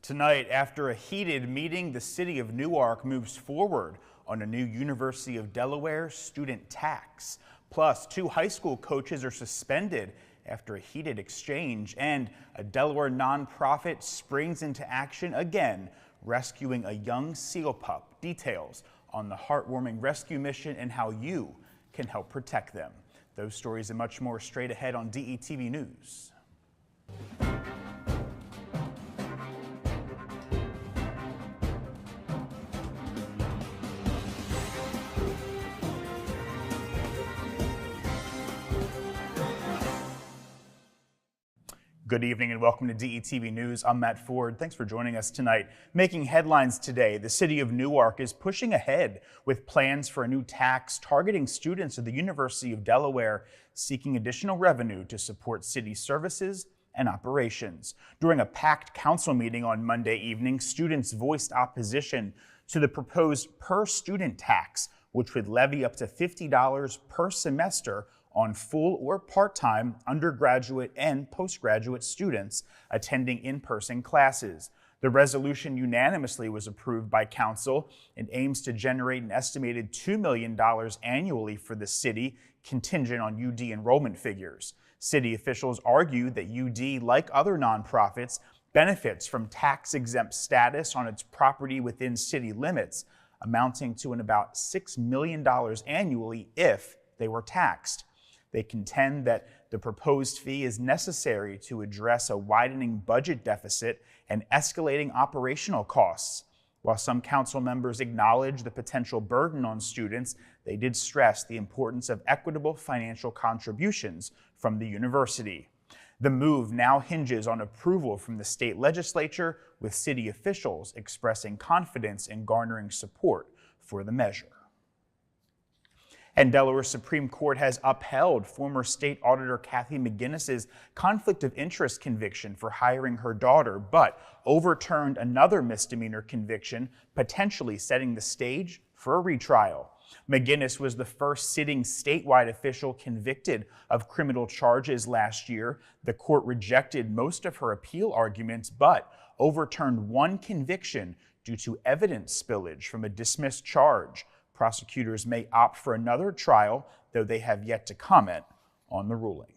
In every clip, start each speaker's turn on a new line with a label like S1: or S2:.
S1: Tonight, after a heated meeting, the city of Newark moves forward on a new University of Delaware student tax. Plus, 2 high school coaches are suspended after a heated exchange, and a Delaware nonprofit springs into action again, rescuing a young seal pup. Details on the heartwarming rescue mission and how you can help protect them. Those stories and much more straight ahead on DETV News. Good evening and welcome to DETV News. I'm Matt Ford. Thanks for joining us tonight. Making headlines today, the city of Newark is pushing ahead with plans for a new tax targeting students at the University of Delaware, seeking additional revenue to support city services and operations. During a packed council meeting on Monday evening, students voiced opposition to the proposed per-student tax, which would levy up to $50 per semester on full or part-time undergraduate and postgraduate students attending in-person classes. The resolution unanimously was approved by council and aims to generate an estimated $2 million annually for the city, contingent on UD enrollment figures. City officials argue that UD, like other nonprofits, benefits from tax-exempt status on its property within city limits, amounting to about $6 million annually if they were taxed. They contend that the proposed fee is necessary to address a widening budget deficit and escalating operational costs. While some council members acknowledge the potential burden on students, they did stress the importance of equitable financial contributions from the university. The move now hinges on approval from the state legislature, with city officials expressing confidence in garnering support for the measure. And Delaware Supreme Court has upheld former state auditor Kathy McGinnis's conflict of interest conviction for hiring her daughter, but overturned another misdemeanor conviction, potentially setting the stage for a retrial. McGinnis was the first sitting statewide official convicted of criminal charges last year. The court rejected most of her appeal arguments, but overturned one conviction due to evidence spillage from a dismissed charge. Prosecutors may opt for another trial, though they have yet to comment on the ruling.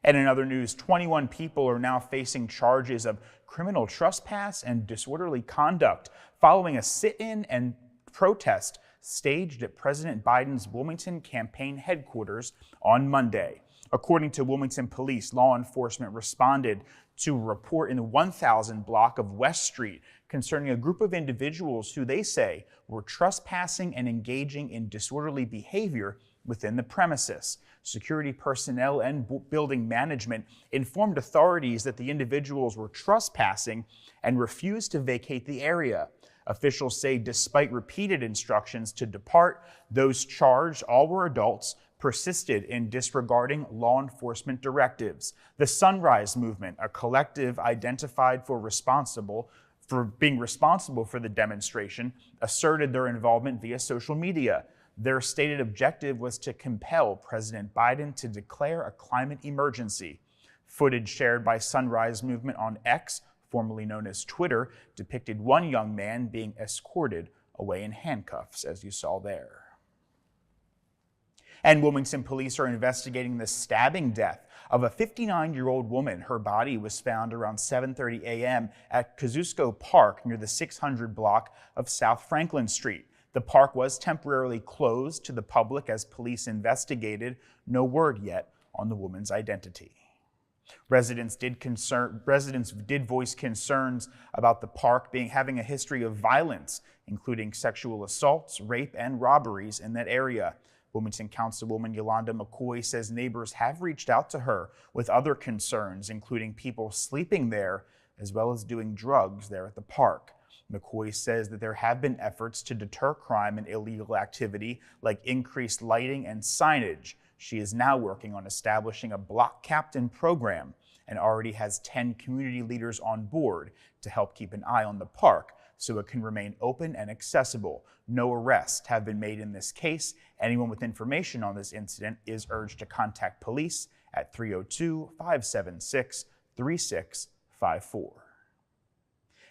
S1: And in other news, 21 people are now facing charges of criminal trespass and disorderly conduct following a sit-in and protest staged at President Biden's Wilmington campaign headquarters on Monday. According to Wilmington police, law enforcement responded to a report in the 1000 block of West Street concerning a group of individuals who they say were trespassing and engaging in disorderly behavior within the premises. Security personnel and building management informed authorities that the individuals were trespassing and refused to vacate the area. Officials say despite repeated instructions to depart, those charged, all were adults, persisted in disregarding law enforcement directives. The Sunrise Movement, a collective identified for being responsible for the demonstration, asserted their involvement via social media. Their stated objective was to compel President Biden to declare a climate emergency. Footage shared by Sunrise Movement on X, formerly known as Twitter, depicted one young man being escorted away in handcuffs, as you saw there. And Wilmington police are investigating the stabbing death of a 59-year-old woman. Her body was found around 7:30 a.m. at Kosciuszko Park near the 600 block of South Franklin Street. The park was temporarily closed to the public as police investigated. No word yet on the woman's identity. Residents did voice concerns about the park having a history of violence, including sexual assaults, rape, and robberies in that area. Wilmington Councilwoman Yolanda McCoy says neighbors have reached out to her with other concerns, including people sleeping there as well as doing drugs there at the park. McCoy says that there have been efforts to deter crime and illegal activity, like increased lighting and signage. She is now working on establishing a block captain program and already has 10 community leaders on board to help keep an eye on the park so it can remain open and accessible. No arrests have been made in this case. Anyone with information on this incident is urged to contact police at 302-576-3654.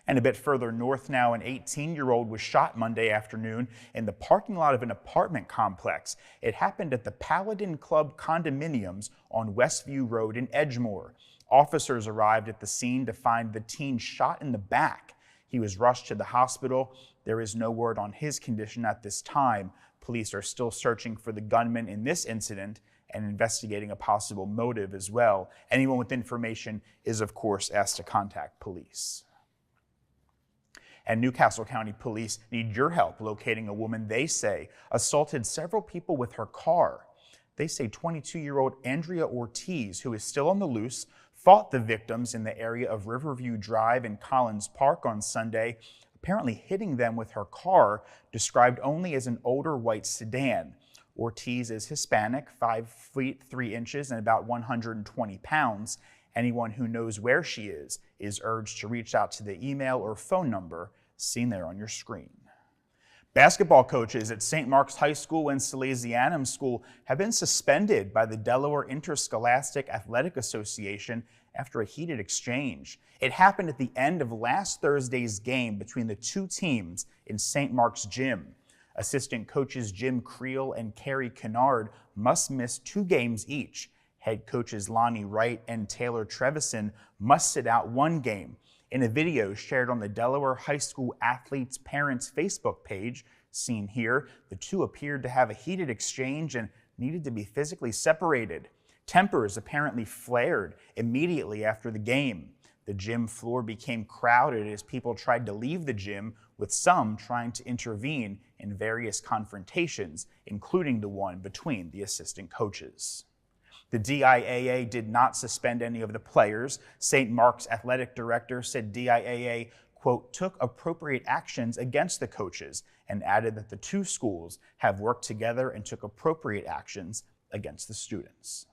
S1: And a bit further north now, an 18-year-old was shot Monday afternoon in the parking lot of an apartment complex. It happened at the Paladin Club condominiums on Westview Road in Edgemoor. Officers arrived at the scene to find the teen shot in the back. He was rushed to the hospital. There is no word on his condition at this time. Police are still searching for the gunman in this incident and investigating a possible motive as well. Anyone with information is, of course, asked to contact police. And Newcastle County Police need your help locating a woman they say assaulted several people with her car. They say 22-year-old Andrea Ortiz, who is still on the loose, fought the victims in the area of Riverview Drive and Collins Park on Sunday, apparently hitting them with her car, described only as an older white sedan. Ortiz is Hispanic, 5 feet 3 inches and about 120 pounds. Anyone who knows where she is urged to reach out to the email or phone number seen there on your screen. Basketball coaches at St. Mark's High School and Salesianum School have been suspended by the Delaware Interscholastic Athletic Association after a heated exchange. It happened at the end of last Thursday's game between the two teams in St. Mark's gym. Assistant coaches Jim Creel and Carrie Kennard must miss 2 games each. Head coaches Lonnie Wright and Taylor Trevison must sit out 1 game. In a video shared on the Delaware High School Athletes Parents Facebook page, seen here, the two appeared to have a heated exchange and needed to be physically separated. Tempers apparently flared immediately after the game. The gym floor became crowded as people tried to leave the gym, with some trying to intervene in various confrontations, including the one between the assistant coaches. The DIAA did not suspend any of the players. St. Mark's athletic director said DIAA, quote, took appropriate actions against the coaches and added that the two schools have worked together and took appropriate actions against the students.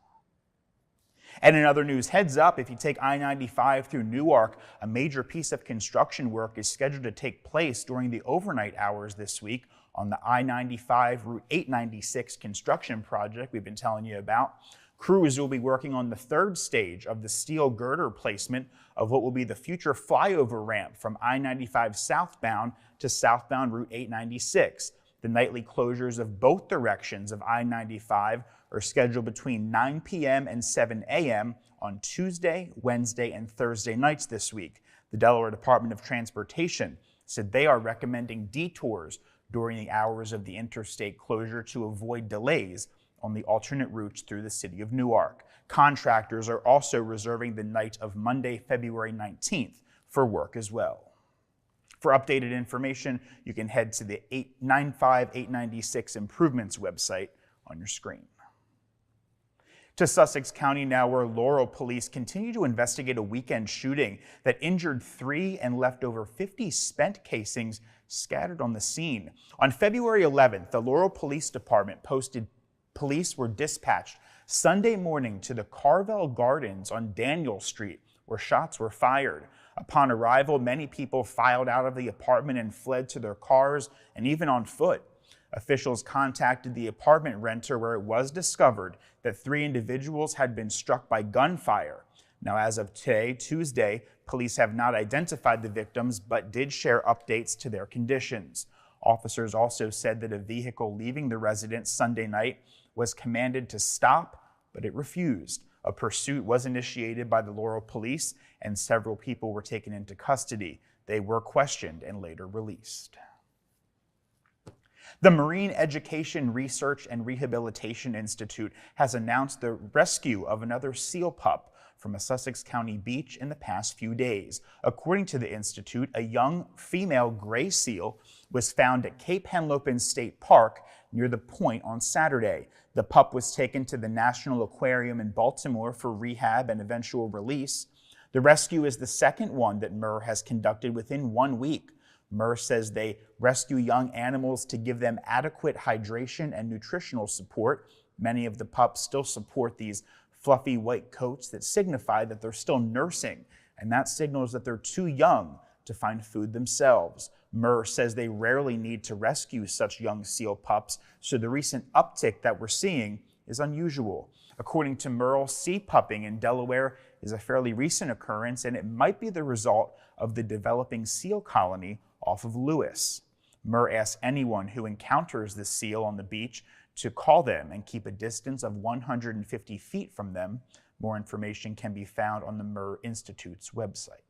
S1: And in other news, heads up, if you take I-95 through Newark, a major piece of construction work is scheduled to take place during the overnight hours this week on the I-95 Route 896 construction project we've been telling you about. Crews will be working on the 3rd stage of the steel girder placement of what will be the future flyover ramp from I-95 southbound to southbound Route 896. The nightly closures of both directions of I-95 are scheduled between 9 p.m. and 7 a.m. on Tuesday, Wednesday, and Thursday nights this week. The Delaware Department of Transportation said they are recommending detours during the hours of the interstate closure to avoid delays on the alternate routes through the city of Newark. Contractors are also reserving the night of Monday, February 19th for work as well. For updated information, you can head to the 895-896 Improvements website on your screen. To Sussex County now, where Laurel police continue to investigate a weekend shooting that injured 3 and left over 50 spent casings scattered on the scene. On February 11th, the Laurel Police Department posted police were dispatched Sunday morning to the Carvel Gardens on Daniel Street, where shots were fired. Upon arrival, many people filed out of the apartment and fled to their cars and even on foot. Officials contacted the apartment renter, where it was discovered that 3 individuals had been struck by gunfire. Now, as of today, Tuesday, police have not identified the victims but did share updates to their conditions. Officers also said that a vehicle leaving the residence Sunday night was commanded to stop, but it refused. A pursuit was initiated by the Laurel police, and several people were taken into custody. They were questioned and later released. The Marine Education Research and Rehabilitation Institute has announced the rescue of another seal pup from a Sussex County beach in the past few days. According to the institute, a young female gray seal was found at Cape Henlopen State Park near the point on Saturday. The pup was taken to the National Aquarium in Baltimore for rehab and eventual release. The rescue is the second one that MER has conducted within 1 week. MER says they rescue young animals to give them adequate hydration and nutritional support. Many of the pups still support these fluffy white coats that signify that they're still nursing, and that signals that they're too young to find food themselves. MER says they rarely need to rescue such young seal pups, so the recent uptick that we're seeing is unusual. According to MER, sea pupping in Delaware is a fairly recent occurrence, and it might be the result of the developing seal colony off of Lewis. Murr asks anyone who encounters the seal on the beach to call them and keep a distance of 150 feet from them. More information can be found on the Murr Institute's website.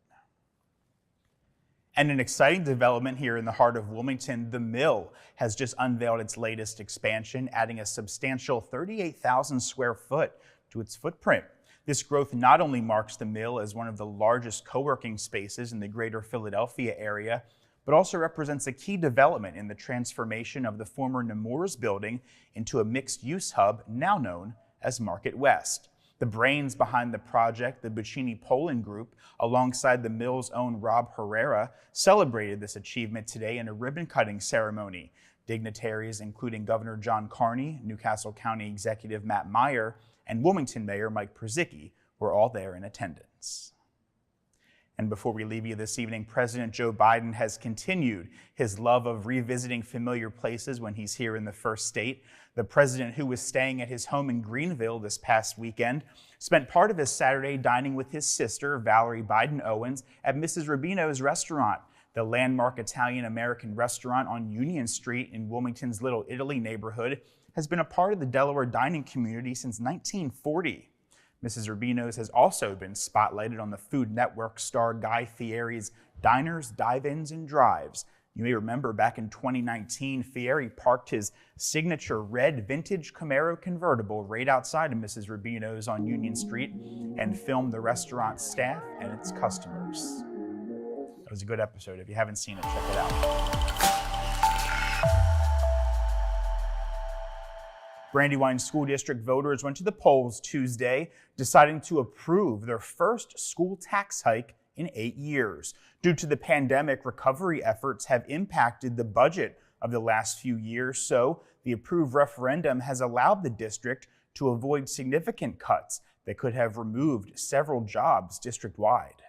S1: And an exciting development here in the heart of Wilmington, the Mill has just unveiled its latest expansion, adding a substantial 38,000 square foot to its footprint. This growth not only marks the Mill as one of the largest co-working spaces in the greater Philadelphia area, but also represents a key development in the transformation of the former Nemours building into a mixed-use hub now known as Market West. The brains behind the project, the Buccini Poland Group, alongside the Mill's own Rob Herrera, celebrated this achievement today in a ribbon-cutting ceremony. Dignitaries including Governor John Carney, Newcastle County Executive Matt Meyer, and Wilmington Mayor Mike Przicki were all there in attendance. And before we leave you this evening, President Joe Biden has continued his love of revisiting familiar places when he's here in the first state. The president, who was staying at his home in Greenville this past weekend, spent part of his Saturday dining with his sister, Valerie Biden Owens, at Mrs. Rubino's restaurant. The landmark Italian-American restaurant on Union Street in Wilmington's Little Italy neighborhood has been a part of the Delaware dining community since 1940. Mrs. Rubino's has also been spotlighted on the Food Network star Guy Fieri's Diners, Dive-Ins, and Drives. You may remember back in 2019, Fieri parked his signature red vintage Camaro convertible right outside of Mrs. Rubino's on Union Street and filmed the restaurant's staff and its customers. That was a good episode. If you haven't seen it, check it out. Brandywine School District voters went to the polls Tuesday, deciding to approve their first school tax hike in 8 years. Due to the pandemic, recovery efforts have impacted the budget of the last few years, so the approved referendum has allowed the district to avoid significant cuts that could have removed several jobs district-wide.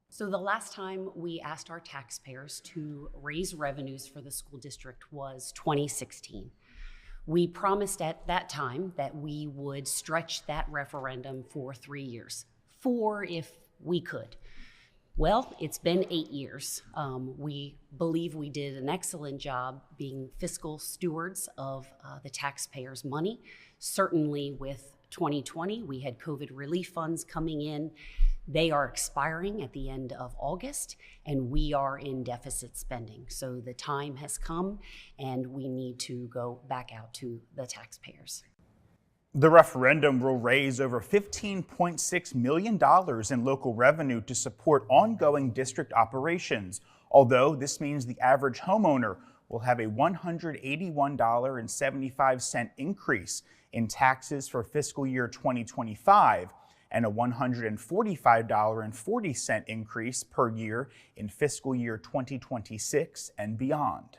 S2: So the last time we asked our taxpayers to raise revenues for the school district was 2016. We promised at that time that we would stretch that referendum for 3 years, 4 if we could. Well, it's been 8 years. We believe we did an excellent job being fiscal stewards of the taxpayers' money. Certainly with 2020, we had COVID relief funds coming in. They are expiring at the end of August, and we are in deficit spending. So the time has come, and we need to go back out to the taxpayers.
S1: The referendum will raise over $15.6 million in local revenue to support ongoing district operations, although this means the average homeowner will have a $181.75 increase in taxes for fiscal year 2025 and a $145.40 increase per year in fiscal year 2026 and beyond.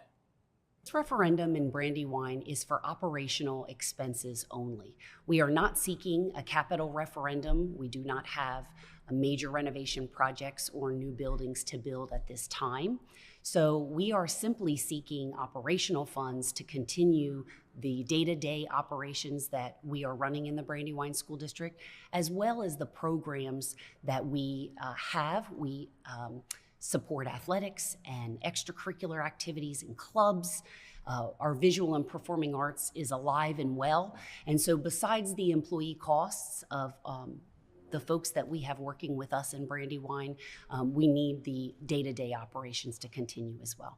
S2: This referendum in Brandywine is for operational expenses only. We are not seeking a capital referendum. We do not have major renovation projects or new buildings to build at this time. So we are simply seeking operational funds to continue the day-to-day operations that we are running in the Brandywine School District, as well as the programs that we have. We support athletics and extracurricular activities and clubs. Our visual and performing arts is alive and well. And so besides the employee costs of the folks that we have working with us in Brandywine, we need the day-to-day operations to continue as well.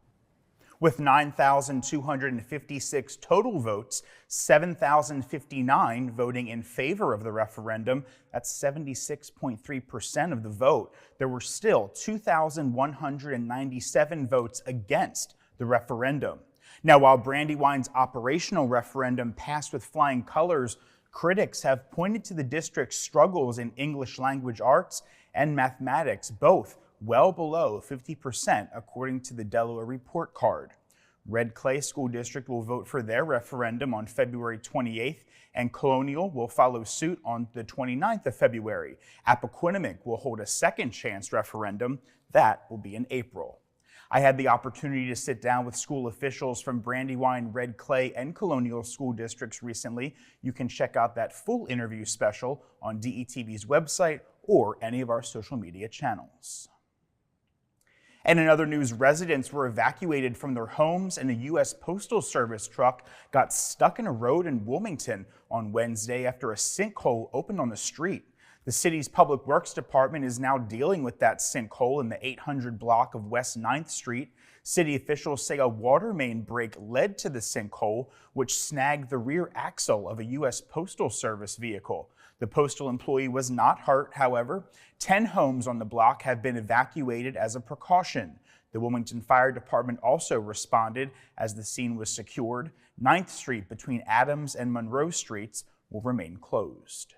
S1: With 9,256 total votes, 7,059 voting in favor of the referendum, that's 76.3% of the vote, there were still 2,197 votes against the referendum. Now, while Brandywine's operational referendum passed with flying colors, critics have pointed to the district's struggles in English language arts and mathematics, both well below 50% according to the Delaware Report Card. Red Clay School District will vote for their referendum on February 28th, and Colonial will follow suit on the 29th of February. Appoquinimink will hold a second chance referendum. That will be in April. I had the opportunity to sit down with school officials from Brandywine, Red Clay, and Colonial school districts recently. You can check out that full interview special on DETV's website or any of our social media channels. And in other news, residents were evacuated from their homes and a U.S. Postal Service truck got stuck in a road in Wilmington on Wednesday after a sinkhole opened on the street. The city's Public Works Department is now dealing with that sinkhole in the 800 block of West 9th Street. City officials say a water main break led to the sinkhole, which snagged the rear axle of a U.S. Postal Service vehicle. The postal employee was not hurt, however. 10 homes on the block have been evacuated as a precaution. The Wilmington Fire Department also responded as the scene was secured. 9th Street between Adams and Monroe Streets will remain closed.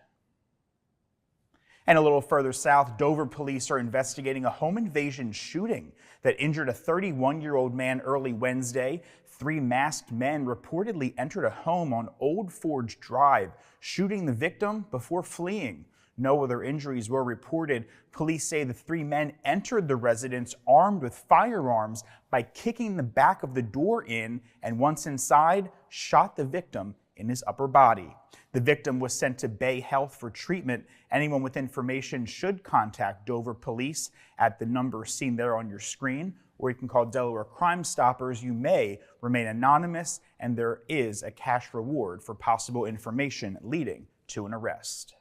S1: And a little further south, Dover police are investigating a home invasion shooting that injured a 31-year-old man early Wednesday. 3 masked men reportedly entered a home on Old Forge Drive, shooting the victim before fleeing. No other injuries were reported. Police say the 3 men entered the residence armed with firearms by kicking the back of the door in, and once inside, shot the victim in his upper body. The victim was sent to Bay Health for treatment. Anyone with information should contact Dover Police at the number seen there on your screen, or you can call Delaware Crime Stoppers. You may remain anonymous, and there is a cash reward for possible information leading to an arrest.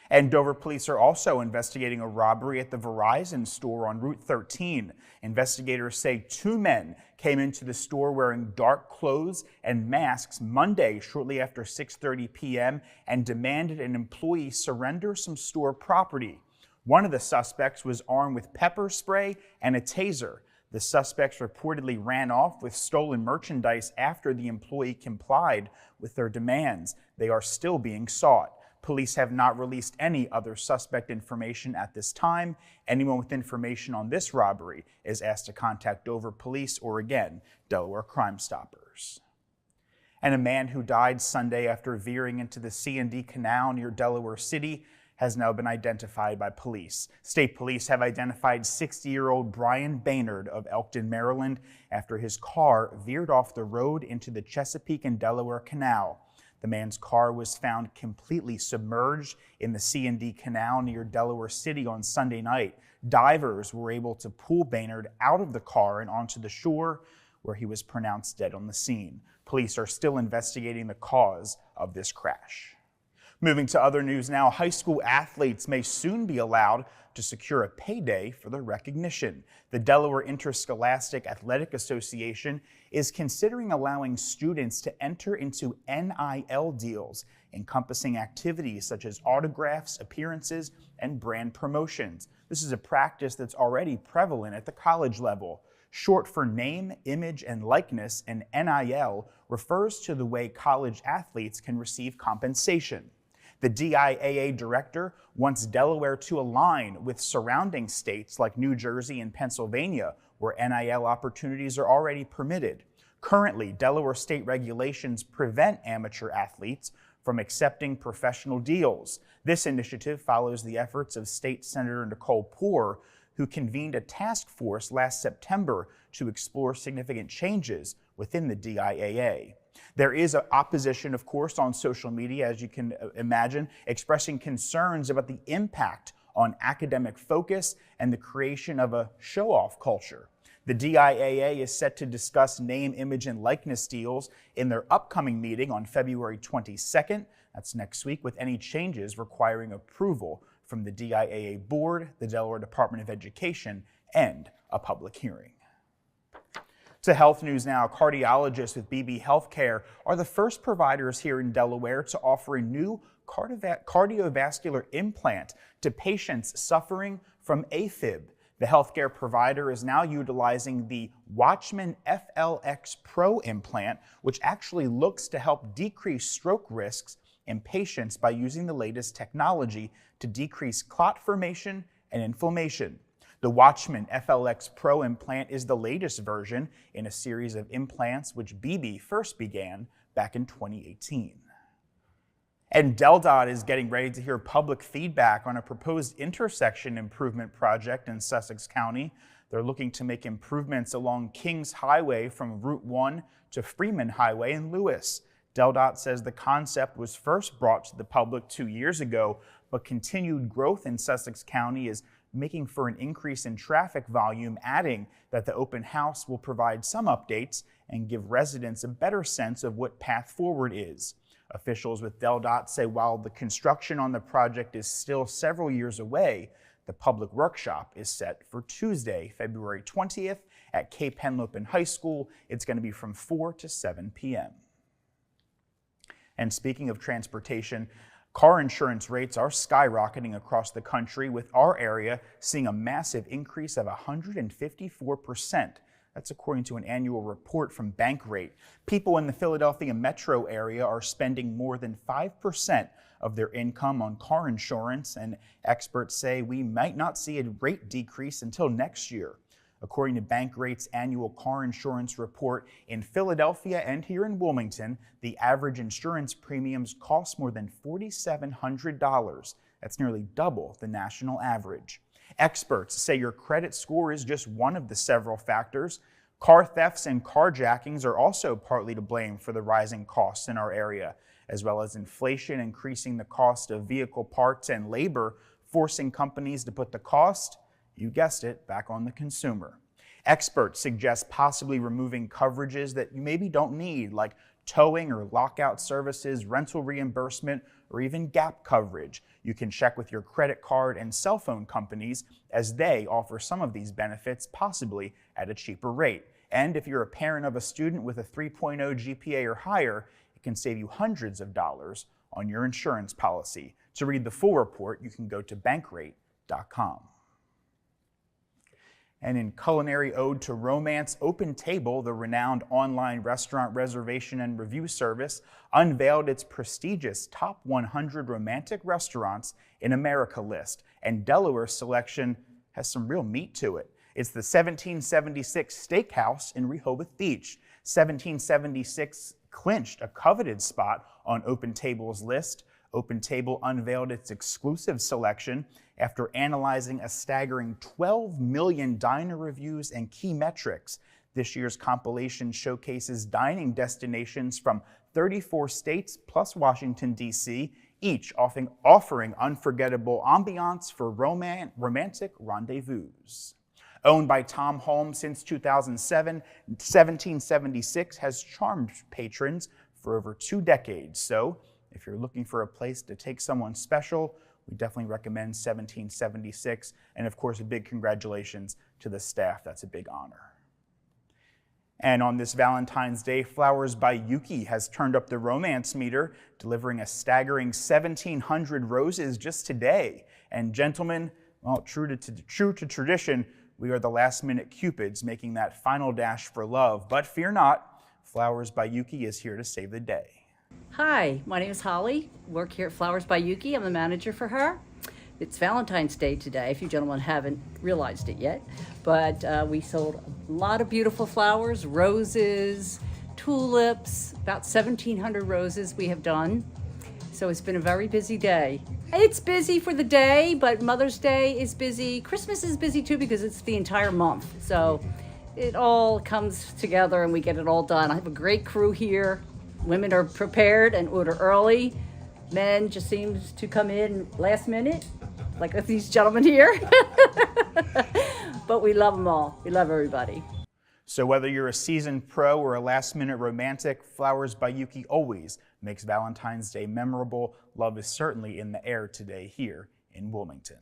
S1: And Dover police are also investigating a robbery at the Verizon store on Route 13. Investigators say 2 men came into the store wearing dark clothes and masks Monday shortly after 6:30 p.m. and demanded an employee surrender some store property. One of the suspects was armed with pepper spray and a taser. The suspects reportedly ran off with stolen merchandise after the employee complied with their demands. They are still being sought. Police have not released any other suspect information at this time. Anyone with information on this robbery is asked to contact Dover Police or, again, Delaware Crime Stoppers. And a man who died Sunday after veering into the C&D Canal near Delaware City has now been identified by police. State police have identified 60-year-old Brian Baynard of Elkton, Maryland, after his car veered off the road into the Chesapeake and Delaware Canal. The man's car was found completely submerged in the C&D Canal near Delaware City on Sunday night. Divers were able to pull Baynard out of the car and onto the shore, where he was pronounced dead on the scene. Police are still investigating the cause of this crash. Moving to other news now, high school athletes may soon be allowed to secure a payday for their recognition. The Delaware Interscholastic Athletic Association is considering allowing students to enter into NIL deals encompassing activities such as autographs, appearances, and brand promotions. This is a practice that's already prevalent at the college level. Short for name, image, and likeness, and NIL refers to the way college athletes can receive compensation. The DIAA director wants Delaware to align with surrounding states like New Jersey and Pennsylvania, where NIL opportunities are already permitted. Currently, Delaware state regulations prevent amateur athletes from accepting professional deals. This initiative follows the efforts of State Senator Nicole Poore, who convened a task force last September to explore significant changes within the DIAA. There is opposition, of course, on social media, as you can imagine, expressing concerns about the impact on academic focus and the creation of a show-off culture. The DIAA is set to discuss name, image, and likeness deals in their upcoming meeting on February 22nd. That's next week, with any changes requiring approval from the DIAA Board, the Delaware Department of Education, and a public hearing. To health news now, cardiologists with BB Healthcare are the first providers here in Delaware to offer a new cardiovascular implant to patients suffering from AFib. The healthcare provider is now utilizing the Watchman FLX Pro implant, which actually looks to help decrease stroke risks in patients by using the latest technology to decrease clot formation and inflammation. The Watchman FLX Pro implant is the latest version in a series of implants which BB first began back in 2018. And DelDOT is getting ready to hear public feedback on a proposed intersection improvement project in Sussex County. They're looking to make improvements along Kings Highway from Route 1 to Freeman Highway in Lewis. DelDOT says the concept was first brought to the public 2 years ago, but continued growth in Sussex County is making for an increase in traffic volume, adding that the open house will provide some updates and give residents a better sense of what path forward is. Officials with DelDOT say while the construction on the project is still several years away, the public workshop is set for Tuesday, February 20th at Cape Henlopen High School. It's going to be from 4 to 7 p.m. And speaking of transportation, car insurance rates are skyrocketing across the country, with our area seeing a massive increase of 154%. That's according to an annual report from Bankrate. People in the Philadelphia metro area are spending more than 5% of their income on car insurance, and experts say we might not see a rate decrease until next year. According to Bankrate's annual car insurance report, in Philadelphia and here in Wilmington, the average insurance premiums cost more than $4,700. That's nearly double the national average. Experts say your credit score is just one of the several factors. Car thefts and carjackings are also partly to blame for the rising costs in our area, as well as inflation increasing the cost of vehicle parts and labor, forcing companies to put the cost, you guessed it, back on the consumer. Experts suggest possibly removing coverages that you maybe don't need, like towing or lockout services, rental reimbursement, or even gap coverage. You can check with your credit card and cell phone companies, as they offer some of these benefits, possibly at a cheaper rate. And if you're a parent of a student with a 3.0 GPA or higher, it can save you hundreds of dollars on your insurance policy. To read the full report, you can go to bankrate.com. And in culinary ode to romance, Open Table, the renowned online restaurant reservation and review service, unveiled its prestigious Top 100 Romantic Restaurants in America list, and Delaware's selection has some real meat to it. It's the 1776 Steakhouse in Rehoboth Beach. 1776 clinched a coveted spot on Open Table's list. Open Table unveiled its exclusive selection after analyzing a staggering 12 million diner reviews and key metrics. This year's compilation showcases dining destinations from 34 states plus Washington, D.C., each offering unforgettable ambiance for romantic rendezvous. Owned by Tom Holmes since 2007, 1776 has charmed patrons for over 2 decades. So, if you're looking for a place to take someone special, we definitely recommend 1776. And of course, a big congratulations to the staff. That's a big honor. And on this Valentine's Day, Flowers by Yuki has turned up the romance meter, delivering a staggering 1,700 roses just today. And gentlemen, well, true to tradition, we are the last-minute Cupids making that final dash for love. But fear not, Flowers by Yuki is here to save the day.
S3: Hi, my name is Holly. Work here at Flowers by Yuki. I'm the manager for her. It's Valentine's Day today, if you gentlemen haven't realized it yet. But we sold a lot of beautiful flowers, roses, tulips, about 1,700 roses we have done. So it's been a very busy day. It's busy for the day, but Mother's Day is busy. Christmas is busy too because it's the entire month. So it all comes together and we get it all done. I have a great crew here. Women are prepared and order early. Men just seems to come in last minute, like these gentlemen here. But we love them all. We love everybody.
S1: So whether you're a seasoned pro or a last-minute romantic, Flowers by Yuki always makes Valentine's Day memorable. Love is certainly in the air today here in Wilmington.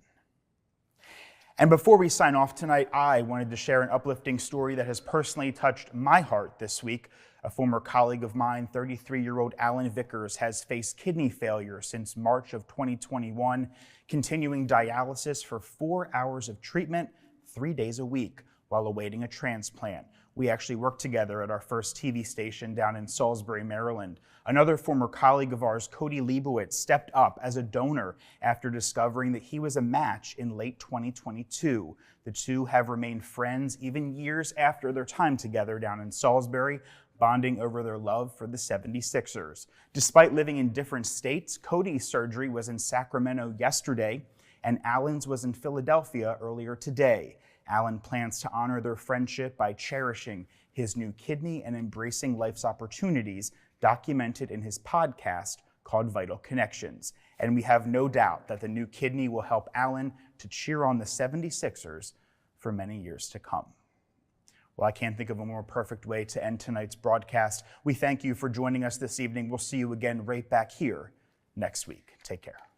S1: And before we sign off tonight, I wanted to share an uplifting story that has personally touched my heart this week. A former colleague of mine, 33-year-old Alan Vickers, has faced kidney failure since March of 2021, continuing dialysis for 4 hours of treatment, 3 days a week, while awaiting a transplant. We actually worked together at our first TV station down in Salisbury, Maryland. Another former colleague of ours, Cody Leibowitz, stepped up as a donor after discovering that he was a match in late 2022. The two have remained friends even years after their time together down in Salisbury, bonding over their love for the 76ers. Despite living in different states, Cody's surgery was in Sacramento yesterday, and Alan's was in Philadelphia earlier today. Alan plans to honor their friendship by cherishing his new kidney and embracing life's opportunities, documented in his podcast called Vital Connections. And we have no doubt that the new kidney will help Alan to cheer on the 76ers for many years to come. Well, I can't think of a more perfect way to end tonight's broadcast. We thank you for joining us this evening. We'll see you again right back here next week. Take care.